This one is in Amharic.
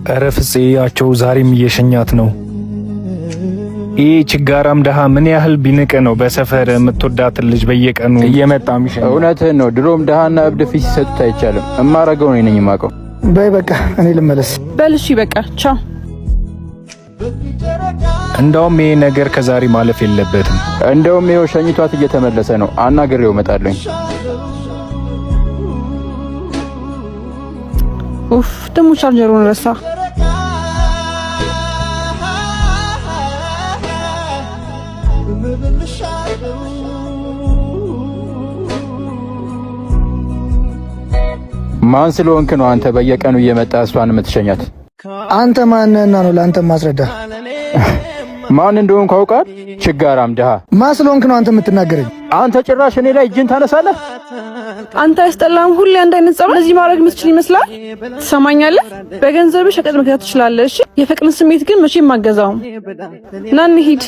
ኧረ ፍፄያቸው ዛሬም እየሸኛት ነው። ይህ ችጋራም ደሃ ምን ያህል ቢንቅ ነው በሰፈር የምትወዳትን ልጅ በየቀኑ እየመጣ የሚሸኝ? እውነትህን ነው። ድሮም ደሃና እብድ ፊት ሲሰጡት አይቻልም። እማረገው ነኝ የማውቀው። በይ በቃ እኔ ልመለስ። በልሺ በቃ ቻው። እንደውም ይሄ ነገር ከዛሬ ማለፍ የለበትም። እንደውም ይኸው ሸኝቷት እየተመለሰ ነው። አናግሬው እመጣለሁ። ኡፍ ደግሞ ቻርጀሩን ረሳ። ማን ስለሆንክ ነው አንተ በየቀኑ እየመጣ እሷን የምትሸኛት? አንተ ማንና ነው ለአንተ ማስረዳ? ማን እንደሆንኩ አውቃል? ችጋራም ደሃ። ማን ስለሆንክ ነው አንተ የምትናገረኝ? አንተ ጭራሽ እኔ ላይ እጅን ታነሳለህ? አንተ ያስጠላም ሁሌ አንድ አይነት ጸባይ ለዚህ ማድረግ የምትችል ይመስላል? ትሰማኛለህ? በገንዘብ ሸቀጥ መግዛት ትችላለህ። እሺ፣ የፍቅርን ስሜት ግን መቼም አገዛውም። ና እንሂድ።